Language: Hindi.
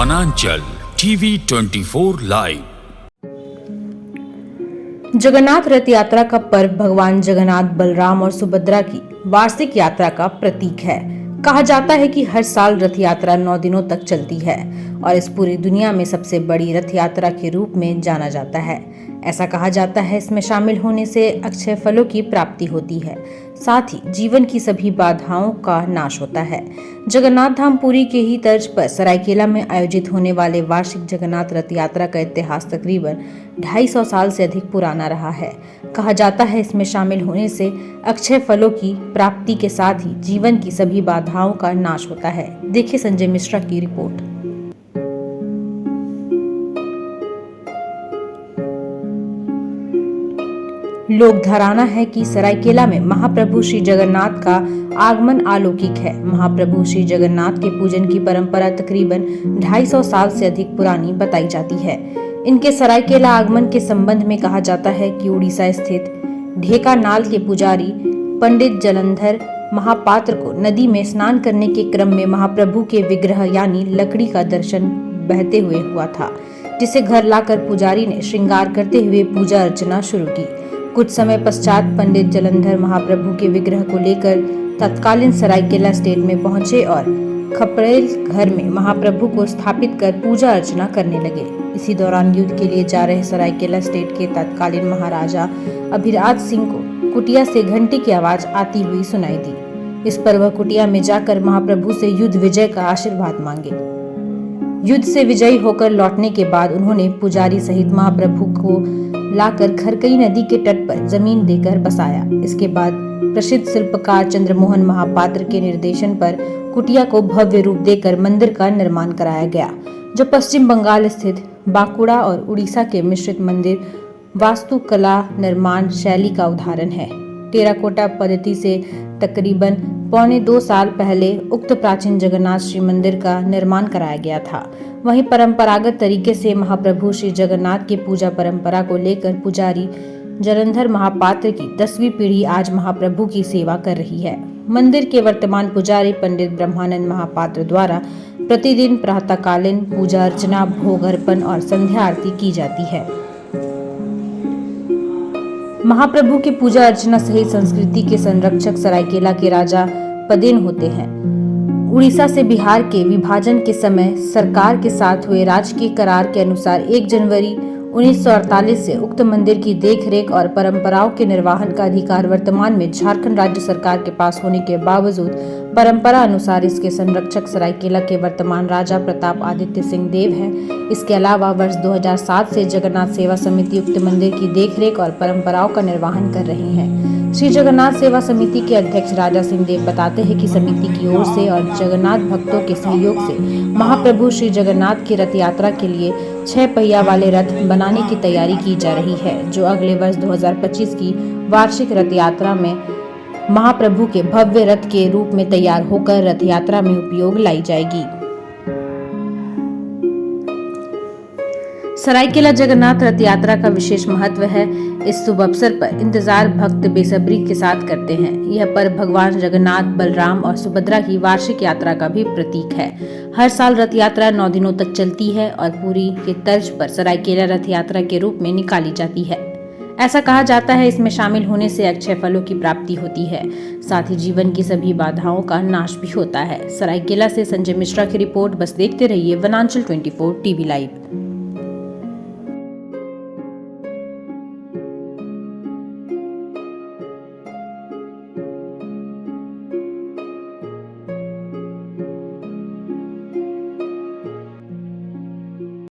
वनांचल टीवी 24 लाइव। जगन्नाथ रथ यात्रा का पर्व भगवान जगन्नाथ, बलराम और सुभद्रा की वार्षिक यात्रा का प्रतीक है। कहा जाता है कि हर साल रथ यात्रा 9 दिनों तक चलती है और इस पूरी दुनिया में सबसे बड़ी रथ यात्रा के रूप में जाना जाता है। ऐसा कहा जाता है इसमें शामिल होने से अक्षय फलों की प्राप्ति होती है, साथ ही जीवन की सभी बाधाओं का नाश होता है। जगन्नाथ धाम पुरी के ही तर्ज पर सरायकेला में आयोजित होने वाले वार्षिक जगन्नाथ रथ यात्रा का इतिहास तकरीबन 250 साल से अधिक पुराना रहा है। कहा जाता है इसमें शामिल होने से अक्षय फलों की प्राप्ति के साथ ही जीवन की सभी बाधाओं का नाश होता है। देखिए संजय मिश्रा की रिपोर्ट। लोक धारणा है कि सरायकेला में महाप्रभु श्री जगन्नाथ का आगमन अलौकिक है। महाप्रभु श्री जगन्नाथ के पूजन की परंपरा तकरीबन 250 साल से अधिक पुरानी बताई जाती है। इनके सरायकेला आगमन के संबंध में कहा जाता है कि उड़ीसा स्थित ढेकानाल के पुजारी पंडित जलंधर महापात्र को नदी में स्नान करने के क्रम में महाप्रभु के विग्रह यानी लकड़ी का दर्शन बहते हुए हुआ था, जिसे घर लाकर पुजारी ने श्रृंगार करते हुए पूजा अर्चना शुरू की। कुछ समय पश्चात पंडित जलंधर महाप्रभु के विग्रह को लेकर तत्कालीन सरायकेला स्टेट में पहुंचे और खपड़ेल घर में महाप्रभु को स्थापित कर पूजा अर्चना करने लगे। इसी दौरान युद्ध के लिए जा रहे सरायकेला स्टेट के तत्कालीन महाराजा अभिराज सिंह को कुटिया से घंटी की आवाज आती हुई सुनाई दी। इस पर वह कुटिया में जाकर महाप्रभु से युद्ध विजय का आशीर्वाद मांगे। युद्ध से विजयी होकर लौटने के बाद उन्होंने पुजारी सहित महाप्रभु को लाकर खरकई नदी के तट पर जमीन देकर बसाया। इसके बाद प्रसिद्ध शिल्पकार चंद्रमोहन महापात्र के निर्देशन पर कुटिया को भव्य रूप देकर मंदिर का निर्माण कराया गया, जो पश्चिम बंगाल स्थित बांकुड़ा और उड़ीसा के मिश्रित मंदिर वास्तुकला निर्माण शैली का उदाहरण है। टेराकोटा पद्धति से तकरीबन 1.25 साल पहले उक्त प्राचीन जगन्नाथ श्री मंदिर का निर्माण कराया गया था। वहीं परंपरागत तरीके से महाप्रभु श्री जगन्नाथ की पूजा परंपरा को लेकर पुजारी जलंधर महापात्र की 10वीं पीढ़ी आज महाप्रभु की सेवा कर रही है। मंदिर के वर्तमान पुजारी पंडित ब्रह्मानंद महापात्र द्वारा प्रतिदिन प्रातःकालीन पूजा अर्चना, भोग अर्पण और संध्या आरती की जाती है। महाप्रभु की पूजा अर्चना सहित संस्कृति के संरक्षक सरायकेला के राजा पदेन होते हैं। उड़ीसा से बिहार के विभाजन के समय सरकार के साथ हुए राजकीय करार के अनुसार 1 जनवरी 1948 से उक्त मंदिर की देखरेख और परंपराओं के निर्वहन का अधिकार वर्तमान में झारखंड राज्य सरकार के पास होने के बावजूद परंपरा अनुसार इसके संरक्षक सरायकेला के वर्तमान राजा प्रताप आदित्य सिंह देव हैं। इसके अलावा वर्ष 2007 से जगन्नाथ सेवा समिति उक्त मंदिर की देखरेख और परंपराओं का निर्वहन कर रही है। श्री जगन्नाथ सेवा समिति के अध्यक्ष राजा सिंह देव बताते हैं कि समिति की ओर से और जगन्नाथ भक्तों के सहयोग से महाप्रभु श्री जगन्नाथ की रथ यात्रा के लिए 6 पहिया वाले रथ बनाने की तैयारी की जा रही है, जो अगले वर्ष 2025 की वार्षिक रथ यात्रा में महाप्रभु के भव्य रथ के रूप में तैयार होकर रथ यात्रा में उपयोग लाई जाएगी। सरायकेला जगन्नाथ रथ यात्रा का विशेष महत्व है। इस शुभ अवसर पर इंतजार भक्त बेसब्री के साथ करते हैं। यह पर्व भगवान जगन्नाथ, बलराम और सुभद्रा की वार्षिक यात्रा का भी प्रतीक है। हर साल रथ यात्रा 9 दिनों तक चलती है और पुरी के तर्ज पर सरायकेला रथ यात्रा के रूप में निकाली जाती है। ऐसा कहा जाता है इसमें शामिल होने से अक्षय फलों की प्राप्ति होती है, साथ ही जीवन की सभी बाधाओं का नाश भी होता है। सरायकेला से संजय मिश्रा की रिपोर्ट। बस देखते रहिए वनांचल 24 टीवी लाइव।